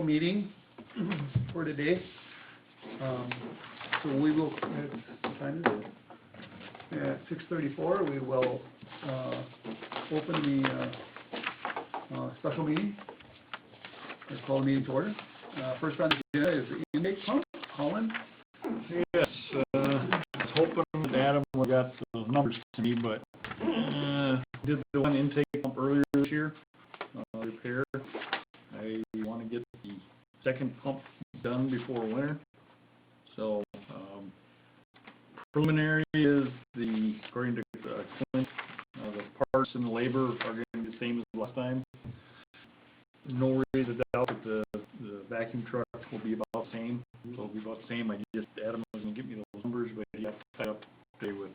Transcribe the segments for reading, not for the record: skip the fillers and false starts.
meeting for today. So we will, what time is it? At 6:34, we will open the special meeting, or call the meeting to order. First on the agenda is the intake pump. Colin? Yes, I was hoping that Adam would got the numbers to me, but did the one intake pump earlier this year, repair. I want to get the second pump done before winter. So preliminary is according to Clint, the parts and the labor are going to be the same as last time. No reason to doubt that the vacuum truck will be about the same. So it'll be about the same. Adam was going to give me those numbers, but he have to tie up today with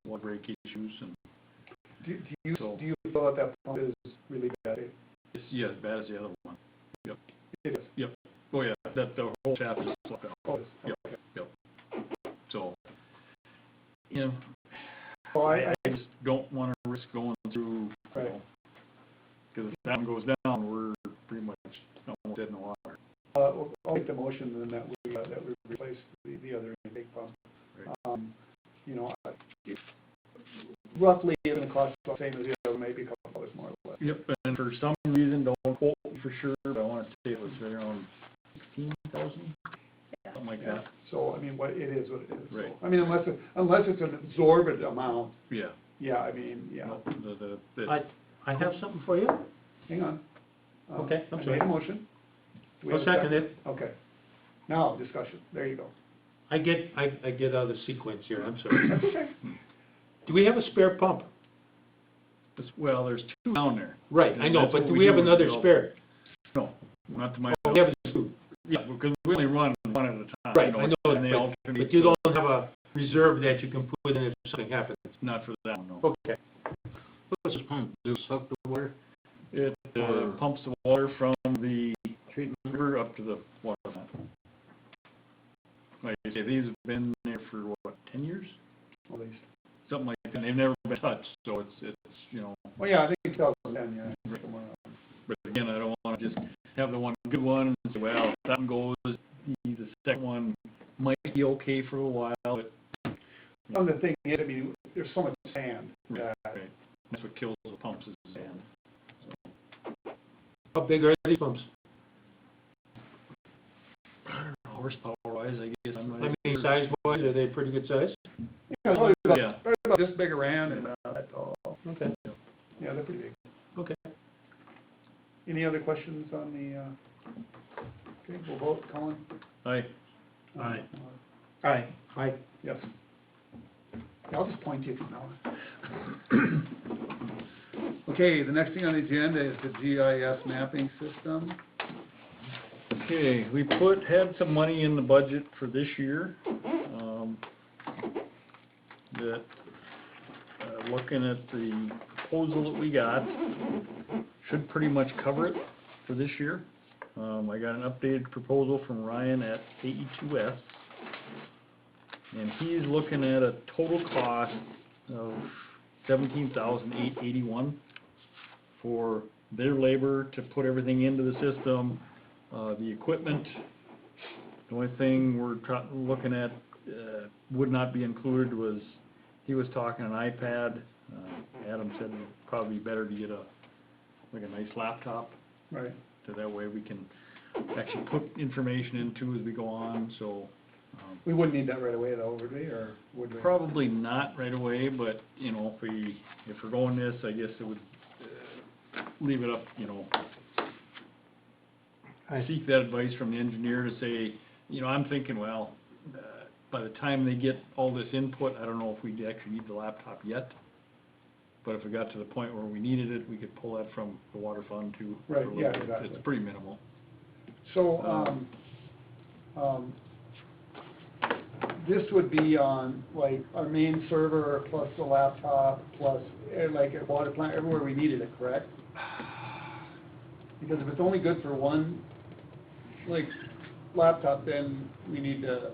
water break issues. And do you feel that pump is really bad? It's, yeah, as bad as the other one. Yep. It is? Yep. Oh yeah, that the whole shaft is swept out. Oh, yep. Okay. Yep. So, you know, well, I just don't want to risk going through, right. Because if that one goes down, we're pretty much almost dead in the water. I'll make the motion then that we replace the other intake pump. Right. You know, roughly it's going to cost the same as the other, maybe a couple dollars more or less. Yep, and for some reason, don't quote me for sure, but I want to say it was right around 16,000, something like that. So I mean, it is what it is. Right. So, I mean, unless it's an absorbent amount. Yeah. Yeah, I mean, yeah. No, I have something for you. Hang on. Okay, I'm I sorry. made a motion. Do we I'll have a second it. Okay. Now, discussion. There you go. I get out of the sequence here, I'm sorry. That's okay. Do we have a spare pump? well, there's two down there. Right, I know, That's but what do we we have do, another so- spare? No, not to my Oh, knowledge. we have two. Yeah, because we only run one at a time. Right, I know and they that, alternate, but you so don't have a reserve that you can put in if something happens. Not for that one, no. Okay. What's this pump? Does it suck the water? It pumps the water from the treatment river up to the water plant. Like I say, these have been there for, what, 10 years? At least. Something like that, and they've never been touched, so it's you know. Well, yeah, I think 2010, yeah. Somewhere around. But again, I don't want to just have the one good one and say, well, if that one goes, the second one might be okay for a while, but. Well, the thing is, I mean, there's so much sand that. Right. That's what kills the pumps is the sand. How big are these pumps? Horsepower wise, I guess I'm not. I mean, size-wise, are they pretty good size? Yeah, probably about, Yeah. probably about this big around and about that tall. Okay. Yeah, they're pretty big. Okay. Any other questions on the, okay, we'll vote. Colin? Aye. Aye. Aye. Aye. Yes. Yeah, I'll just point to you from now on. Okay, the next thing on the agenda is the GIS mapping system. Okay, we had some money in the budget for this year, that, looking at the proposal that we got, should pretty much cover it for this year. I got an updated proposal from Ryan at AE2S, and he's looking at a total cost of $17,881 for their labor to put everything into the system. The equipment, the only thing we're looking at would not be included was, he was talking an iPad. Adam said it'd probably be better to get a nice laptop. Right. So that way we can actually put information into as we go on, so. We wouldn't need that right away though, would we, or would we? Probably not right away, but, you know, if we're going this, I guess it would leave it up, you know. I seek that advice from the engineer to say, you know, I'm thinking, well, by the time they get all this input, I don't know if we actually need the laptop yet. But if we got to the point where we needed it, we could pull that from the water fund too. Right, yeah, exactly. It's pretty minimal. So, this would be on, like, our main server plus the laptop plus, like, a water plant, everywhere we needed it, correct? Because if it's only good for one, like, laptop, then we need to,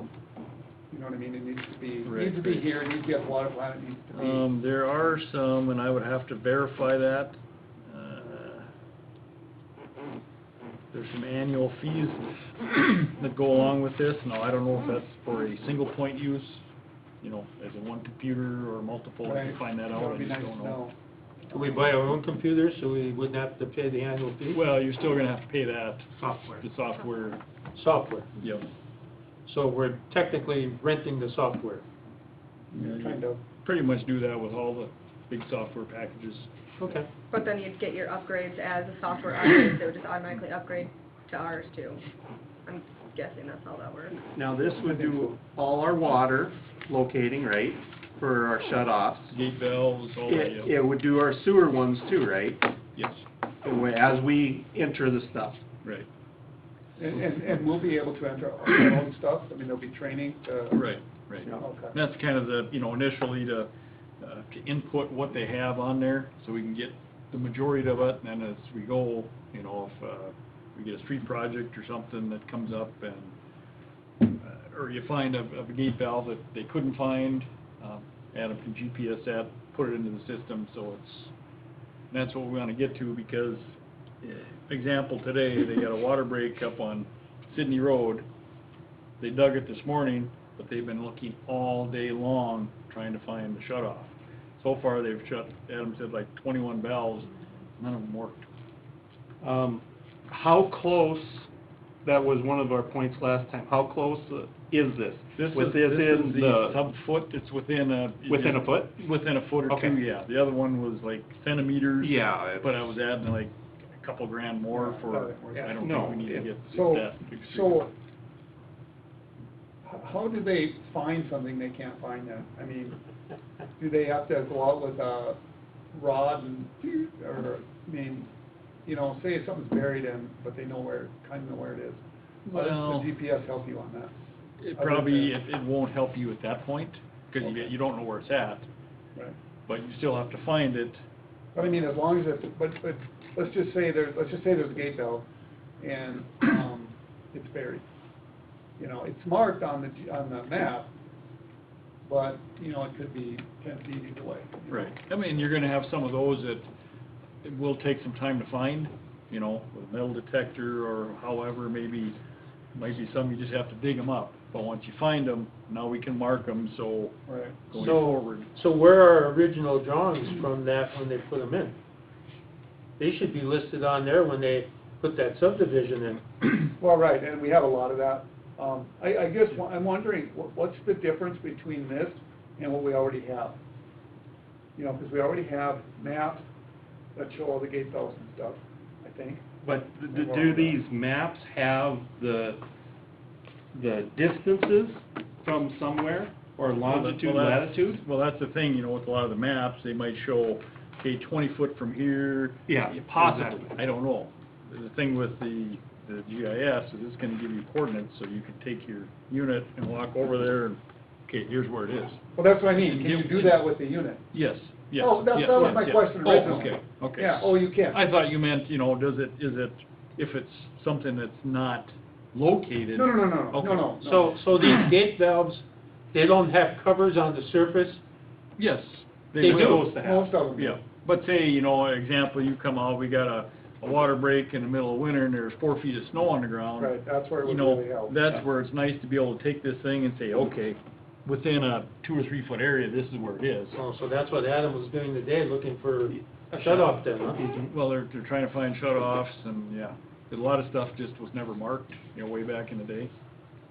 you know what I mean, it needs to be, Right, needs to be right. here, it needs to be at the water plant, it needs to be. There are some, and I would have to verify that. there's some annual fees that go along with this. Now, I don't know if that's for a single point use, you know, as a one computer or multiple, I can find that That out, would I be just nice don't to know. know. Do we buy our own computers, so we wouldn't have to pay the annual fee? Well, you're still gonna have to pay that, Software. the software, Software. yeah. So we're technically renting the software. Yeah, you Kind of. Pretty much do that with all the big software packages. Okay. But then you'd get your upgrades as a software upgrade, so it would just automatically upgrade to ours too. I'm guessing that's how that works. Now, this would do all our water locating, right, for our shut-offs. Gate valves, all that, It, yeah. it would do our sewer ones too, right? Yes, As we enter the stuff. right, And we'll be able to enter our own stuff, I mean, there'll be training to. right, right. Okay. That's kind of the, you know, initially to input what they have on there, so we can get the majority of it, and then as we go, you know, if, we get a street project or something that comes up and, or you find a gate valve that they couldn't find, Adam can GPS that, put it into the system, so that's what we wanna get to, because, example, today, they got a water break up on Sydney Road. They dug it this morning, but they've been looking all day long trying to find the shut-off. So far, they've shut, Adam said, like 21 valves, none of them worked. How close, that was one of our points last time, how close is this? Was this in the, sub-foot, it's within a... within a foot? Within a foot or Okay. two, yeah. The other one was like centimeters. Yeah, But I was adding like a couple grand more for, Yeah. I don't No, think we need to get So, that extreme. so, how do they find something they can't find then? I mean, do they have to go out with a rod and, or, I mean, you know, say if something's buried in, but they know where, kind of know where it is. How Well- does the GPS help you on that? It other probably, than- it won't help you at that point, because Okay. you don't know where it's at, Right. but you still have to find it. But I mean, as long as it's, but let's just say there's a gate valve and, it's buried. You know, it's marked on the map, but, you know, it could be 10 feet either way. you know? Right. I mean, you're gonna have some of those that it will take some time to find, you know, with a metal detector or however, maybe, might be some you just have to dig them up. But once you find them, now we can mark them, so Right. going So- forward. So where are our original drawings from that when they put them in? They should be listed on there when they put that subdivision in. Well, right, and we have a lot of that. I guess I'm wondering, what's the difference between this and what we already have? You know, because we already have maps that show all the gate valves and stuff, I think. but do these maps have the distances from somewhere, or longitude, Well, that's- latitude? Well, that's the thing, you know, with a lot of the maps, they might show, okay, 20 foot from here. Yeah, Possibly, exactly. I don't know. The thing with the GIS is it's gonna give you coordinates, so you can take your unit and walk over there and, okay, here's where it is. Well, that's what I mean, can you do that with the unit? Yes, yes. Oh, that yes, was yes, my yes. question Oh, originally. okay, okay. Yeah, oh, you can. I thought you meant, you know, is it, if it's something that's not located? No, Okay. no. So these gate valves, they don't have covers on the surface? Yes, They they do. will. Supposed to have. Most of them. Yeah, but say, you know, example, you come out, we got a water break in the middle of winter and there's 4 feet of snow on the ground. Right, that's where it You would know, really help. that's where it's nice to be able to take this thing and say, okay, within a 2 or 3 foot area, this is where it is. Oh, so that's what Adam was doing today, looking for a shut-off then, huh? Well, they're trying to find shut-offs and, yeah, a lot of stuff just was never marked, you know, way back in the day,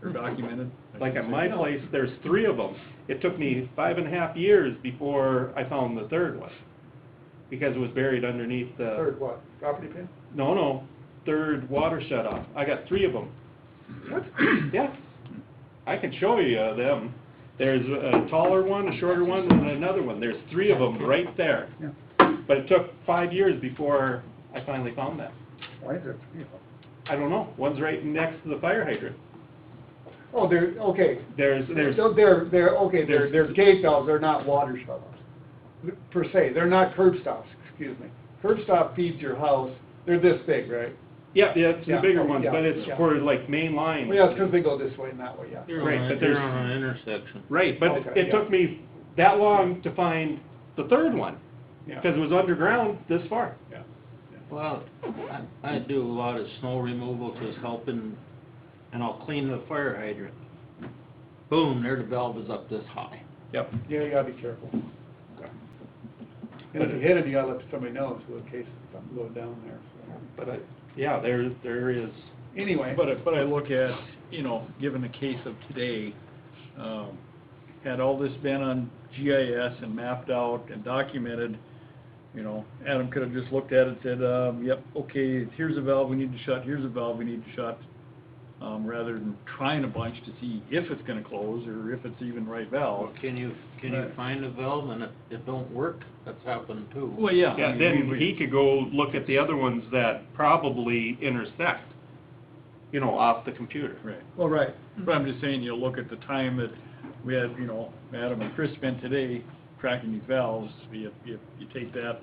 or documented. I Like should at say. my place, there's 3 of them. It took me 5.5 years before I found the third one, because it was buried underneath the, Third what, property pin? no, third water shut off. I got 3 of them. What? Yeah, I can show you them. There's a taller one, a shorter one, and another one. There's 3 of them right there. Yeah. But it took 5 years before I finally found that. Why is it? I don't know. One's right next to the fire hydrant. Oh, they're, okay. There's, So they're there's- gate valves, they're not water shut-offs, per se, they're not curb stops, excuse me. Curb stop feeds your house, they're this big, right? yeah, it's the Yeah, bigger ones, yeah, but it's yeah. for like main lines. Well, yeah, it's because they go this way and that way, yeah. You're Right, on, but you're there's- on an intersection. Right, but Okay, it yeah. took me that long to find the third one, Yeah. because it was underground this far. Yeah. Well, I do a lot of snow removal, just helping, and I'll clean the fire hydrant. Boom, there the valve is up this high. Yep. Yeah, you gotta be careful. And if you hit it, you gotta let somebody know, so in case something goes down there, so. But, yeah, there is, Anyway. But I look at, you know, given the case of today, had all this been on GIS and mapped out and documented, you know, Adam could have just looked at it and said, yep, okay, here's a valve we need to shut, here's a valve we need to shut, rather than trying a bunch to see if it's gonna close or if it's even right valve. Well, can you Right. find a valve and it don't work? That's happened too. Well, yeah. yeah, I mean, then he could go look at the other ones that probably intersect, you know, off the computer. Right. Well, right. But I'm just saying, you look at the time that we had, you know, Adam and Chris spent today tracking these valves, you take that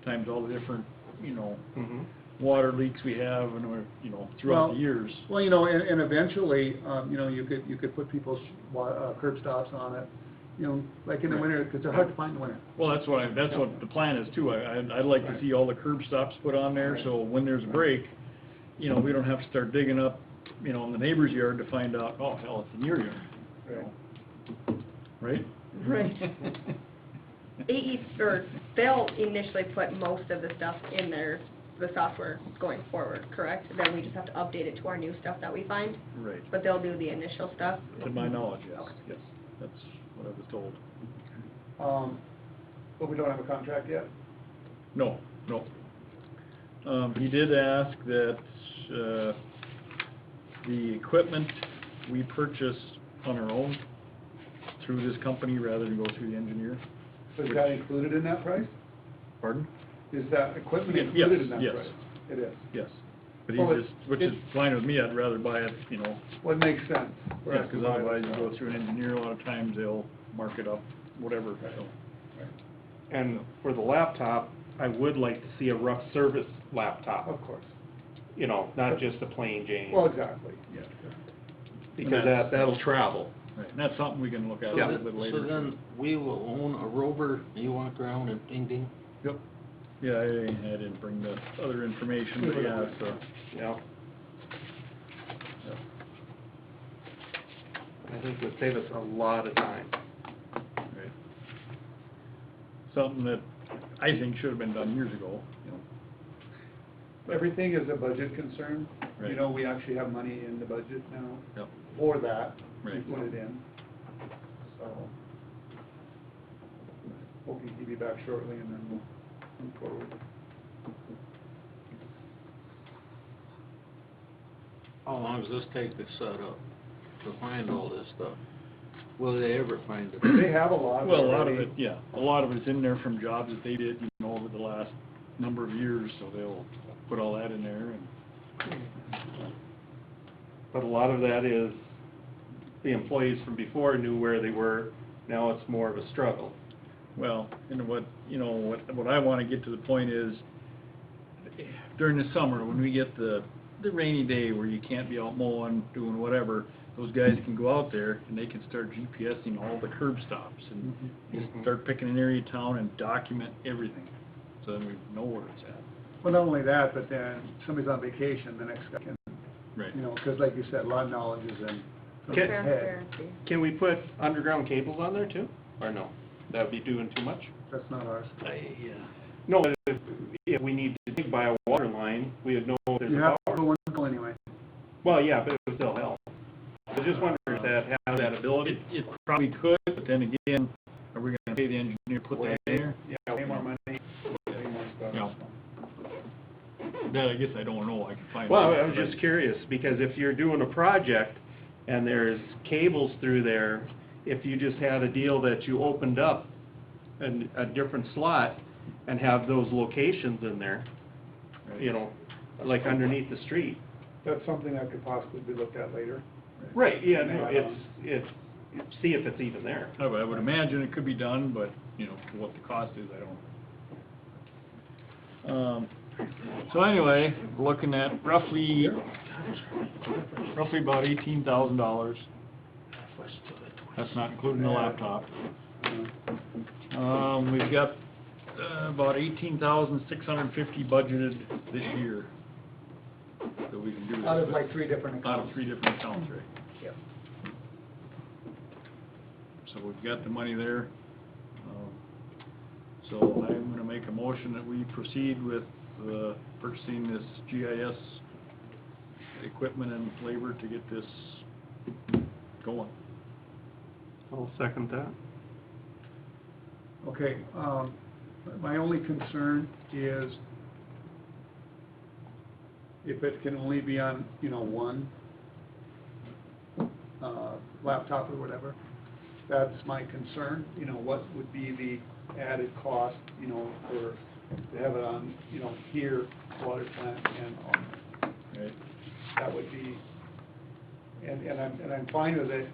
times all the different, you know, Mhm. water leaks we have and, we're, you know, throughout the Well- years. Well, you know, and eventually, you know, you could put people's curb stops on it, you know, like in the winter, because they're hard to find in the winter. Well, that's what the plan is too. I'd like to see all the curb stops put on there, so when there's a break, you know, we don't have to start digging up, you know, in the neighbor's yard to find out, oh, hell, it's in your yard, you know. Right? Right. or they'll initially put most of the stuff in the software going forward, correct? Then we just have to update it to our new stuff that we find, Right. but they'll do the initial stuff. To my knowledge, yes, yes. That's what I was told. But we don't have a contract yet? No, no. He did ask that, the equipment we purchase on our own through this company rather than go through the engineer. Is that included in that price? Pardon? Is that equipment Yes, included in that yes. price? It is. Yes. But he Well, it- just, which is fine with me, I'd rather buy it, you know, Well, it makes sense. for us to because buy otherwise this you go stuff. through an engineer, a lot of times they'll mark it up, whatever, so. And for the laptop, I would like to see a rough service laptop, Of course. you know, not just a plain Jane. Well, exactly. Yeah. Because that'll travel. Right, and that's something we can look at a So little bit later. So then we will own a rover, you walk around and ding ding? Yep. Yeah, I didn't bring the other information, but yeah, so, Yeah. yeah. I think it would save us a lot of time. Right. Something that I think should have been done years ago, you know. Everything is a budget concern. You Right. know, we actually have money in the budget now Yep. for that. We Right. put it in. So, hoping he'll be back shortly and then we'll move forward. How long does this take to set up, to find all this stuff? Will they ever find it? They have a lot of it Well, a lot of already. it, yeah, a lot of it's in there from jobs that they did, you know, over the last number of years, so they'll put all that in there and, But a lot of that is, the employees from before knew where they were, now it's more of a struggle. well, and what, you know, what I wanna get to the point is, during the summer, when we get the rainy day where you can't be out mowing, doing whatever, those guys can go out there and they can start GPSing all the curb stops and just Mhm. start picking an area of town and document everything, so then we know where it's at. Well, not only that, but then somebody's on vacation, the next guy can, Right. you know, because like you said, a lot of knowledge is in. from Can- the head. Transparency. Can we put underground cables on there too, or no? That'd be doing too much? That's not ours. No, if we need to dig by a water line, we would know if there's You a have to power. go one go anyway. Well, yeah, but it would still help. I was just wondering if that has that ability. It probably could, but then again, are we gonna pay the engineer to put that in there? Yeah, way more money, way more stuff. Yeah. That, I guess I don't know, I can find out. Well, I was but just curious, because if you're doing a project and there's cables through there, if you just had a deal that you opened up a different slot and have those locations in there, Right. you know, like underneath the street. That's something that could possibly be looked at later. Right, yeah, no, it's, see if it's even there. I would imagine it could be done, but, you know, what the cost is, I don't know. So anyway, we're looking at roughly about $18,000. That's not including the laptop. We've got About 18,650 budgeted this year. So we can do that. Out of like 3 different Out accounts. of 3 different accounts, right? Yep. So we've got the money there. So I'm gonna make a motion that we proceed with, purchasing this GIS equipment and labor to get this going. I'll second that. Okay, my only concern is if it can only be on, you know, one laptop or whatever, that's my concern. You know, what would be the added cost, you know, for, to have it on, you know, here, water plant and on, Right. that would be, and I'm fine with it,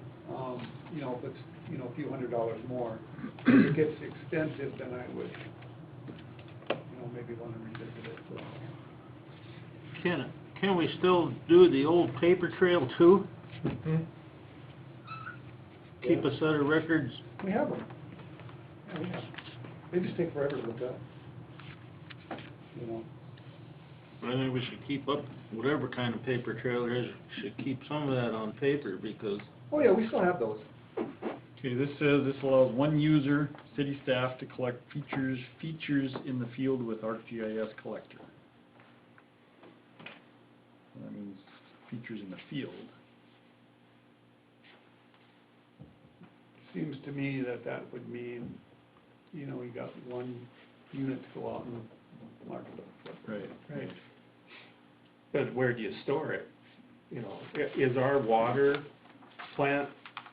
you know, if it's, you know, a few $100s more. If it gets expensive, then I would, you know, maybe want to revisit it, so. Can we still do the old paper trail too? Keep a set of records? We have them. Yeah, we have them. They just take forever to look up. You know, I think we should keep up, whatever kind of paper trail there is, should keep some of that on paper, because oh yeah, we still have those. Okay, this says this allows one user, city staff, to collect features in the field with ArcGIS Collector. That means features in the field. Seems to me that that would mean, you know, you got one unit to go out and mark it up. Right. Right. But where do you store it? You know, is our water plant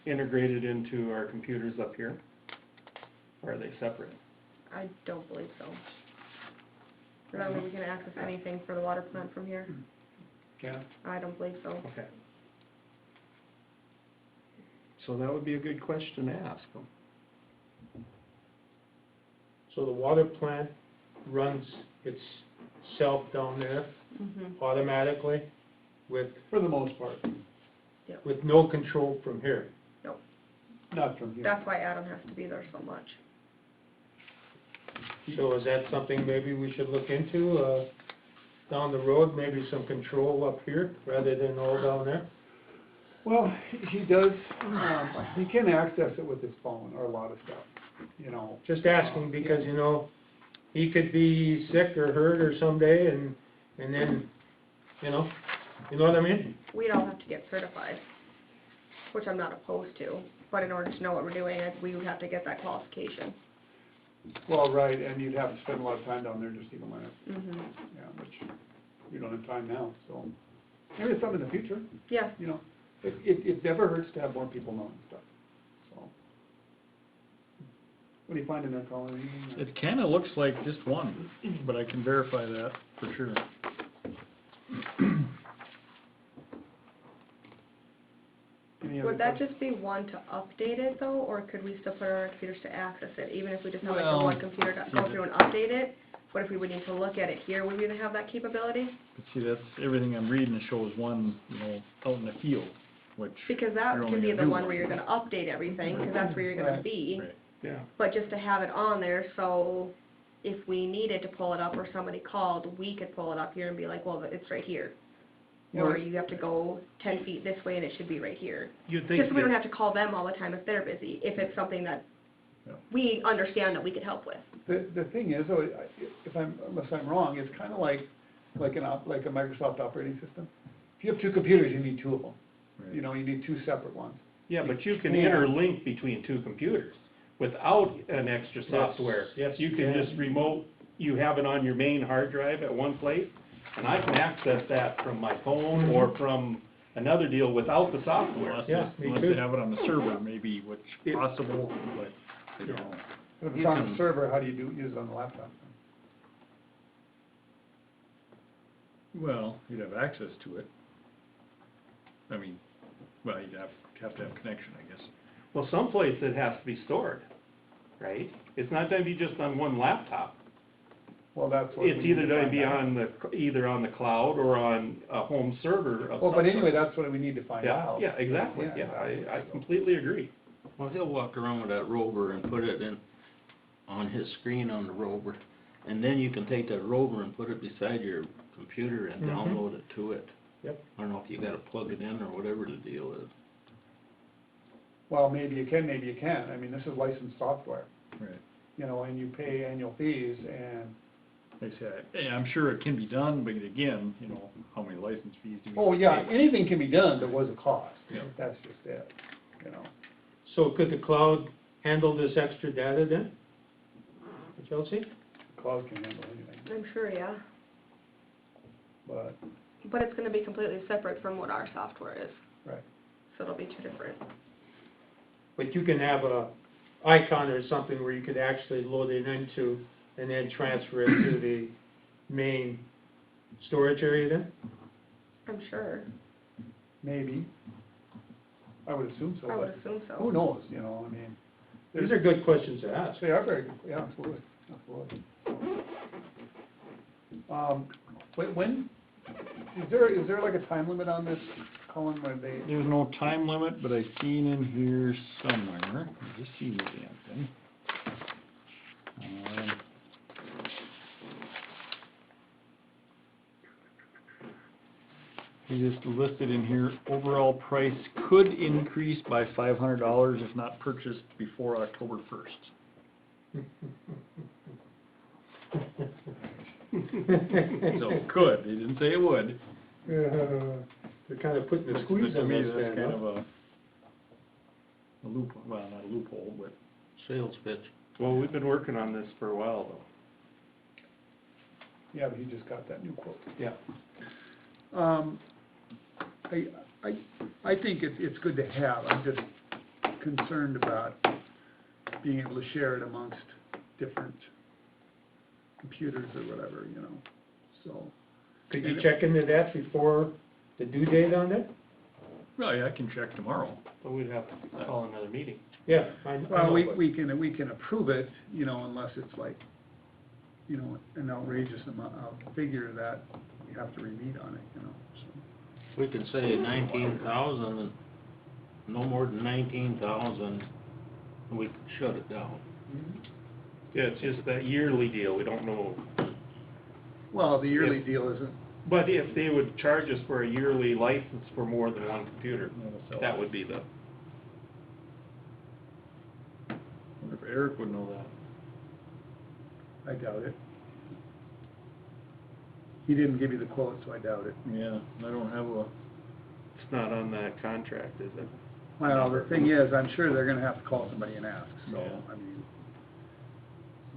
integrated into our computers up here? Or are they separate? I don't believe so. Remember, we can access anything for the water plant from here? Can I don't believe so. Okay. So that would be a good question to ask them. So the water plant runs itself down there Mhm. automatically with for the most part, no control from here? not from here. That's why Adam has to be there so much. So is that something maybe we should look into, down the road, maybe some control up here rather than all down there? Well, he does, he can access it with his phone or a lot of stuff, you know. Just asking because, you know, he could be sick or hurt or someday and then, you know what I mean? We'd all have to get certified, which I'm not opposed to, but in order to know what we're doing, we would have to get that qualification. Well, right, and you'd have to spend a lot of time down there just even learn it, Mhm. yeah, which we don't have time now, so. Maybe it's something in the future, Yeah. you know, it never hurts to have more people knowing stuff, so. What do you find in there, Colleen? It kinda looks like just one, but I can verify that for sure. Any other Would that questions? just be one to update it though, or could we still put it on our computers to access it, even if we just have like the Well, one computer to go through and update it? What if we would need to look at it here, would we even have that capability? But see, that's, everything I'm reading shows one, you know, out in the field, which. Because that you're only could be gonna the do one where you're gonna update everything, because that's where you're gonna Right. be. Right. Yeah. But just to have it on there, so if we needed to pull it up or somebody called, we could pull it up here and be like, well, it's right here. Or Well- you have to go 10 feet this way and it should be right here. You'd think. Just so we don't have to call them all the time if they're busy, if it's something that Yeah. we understand that we could help with. The thing is, though, unless I'm wrong, it's kinda like a Microsoft operating system. If you have 2 computers, you need 2 of them. Right. You know, you need 2 separate ones. Yeah, but you can Yeah. interlink between 2 computers without an extra software. Yes, You you can can. just remote, you have it on your main hard drive at one place, and I can access that from my phone or from another deal without the software. Unless, Yeah, me unless too. they have it on the server, maybe, which It- possible, but I don't know. But if You it's on can- a server, how do you use it on the laptop? Well, you'd have access to it. I mean, well, you'd have to have connection, I guess. Well, someplace it has to be stored, right? It's not gonna be just on one laptop. Well, that's what. It's we need either to gonna find be out. on either on the cloud or on a home server of Well, some but anyway, sort. that's what we need to find Yeah, out. yeah, exactly, Yeah, yeah, exactly. I completely agree. Well, he'll walk around with that rover and put it in on his screen on the rover. And then you can take that rover and put it beside your computer and Mhm. download it to it. Yep. I don't know if you gotta plug it in or whatever the deal is. Well, maybe you can, maybe you can't. I mean, this is licensed software, Right. you know, and you pay annual fees, and, Like I said, I'm sure it can be done, but again, you know, how many license fees do we? oh, yeah, pay? anything can be done, there was a cost. Yeah. That's just it, you know. So could the cloud handle this extra data then? Chelsea? Cloud can handle anything, I'm sure, yeah. but, But it's gonna be completely separate from what our software is, right. so it'll be two different. But you can have a icon or something where you could actually load it into and then transfer it to the main storage area then? I'm sure. Maybe. I would assume so, I would but assume so. who knows, you know, I mean. These are good questions to ask. They are very good, yeah, absolutely, absolutely. When, is there like a time limit on this, Colin, where they, There's no time limit, but I seen in here somewhere, I just seen the damn thing. He just listed in here, overall price could increase by $500 if not purchased before October 1st. So could, they didn't say it would. They're kind of putting the But squeeze to on me, us that's then, kind huh? of a loophole, well, not a loophole, but. Sales pitch. Well, we've been working on this for a while though. yeah, but he just got that new quote. Yeah. I think it's good to have, I'm just concerned about being able to share it amongst different computers or whatever, you know, so. Could you check into that before the due date on that? Well, yeah, I can check tomorrow. But we'd have to call another meeting. Yeah, I know. Well, but- we can approve it, you know, unless it's like, you know, an outrageous amount, figure that you have to re-meet on it, you know, so. We could say 19,000 and no more than 19,000, and we could shut it down. Yeah, it's just that yearly deal, we don't know. Well, the yearly If- deal isn't, But if they would charge us for a yearly license for more than one computer, That'll sell that it. would be the, Wonder if Eric would know that. I doubt it. He didn't give you the quote, so I doubt it. Yeah, I don't have a, it's not on that contract, is it? Well, the thing is, I'm sure they're gonna have to call somebody and ask, so, Yeah. I mean,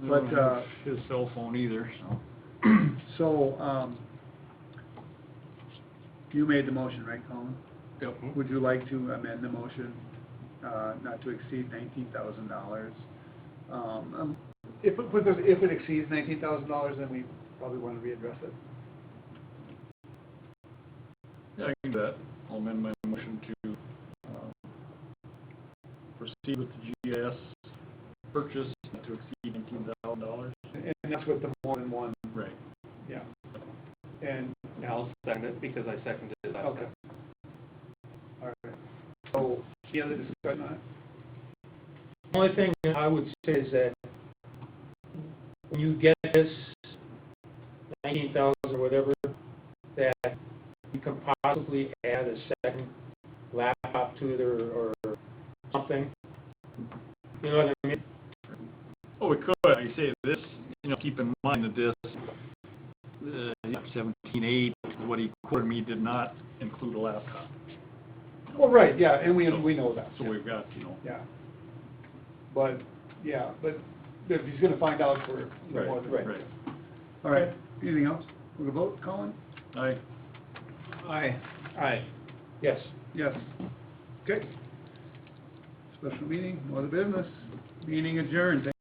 I But, don't have his cell phone either, so. so, you made the motion, right, Colin? Yep. Would you like to amend the motion, not to exceed $19,000? If it exceeds $19,000, then we probably wanna readdress it. Yeah, I can do that. I'll amend my motion to, proceed with the GIS purchase not to exceed $19,000. And that's with the more than one, Right. yeah. And, Yeah, I'll second it because I seconded it last okay. time. All right. So, any other discussion on it? The only thing I would say is that when you get this 19,000 or whatever, that you can possibly add a second laptop to it or something. You know what I mean? Oh, we could, like I say, this, you know, keep in mind that this, 17.8, what he quoted me did not include a laptop. Well, right, yeah, and we know that. So we've got, you know. Yeah. But, yeah, but if he's gonna find out for, you know, more than. Right. All right, anything else? We'll vote, Colin? Aye. Aye. Aye. Yes. Yes. Okay. Special meeting, no other business, meeting adjourned.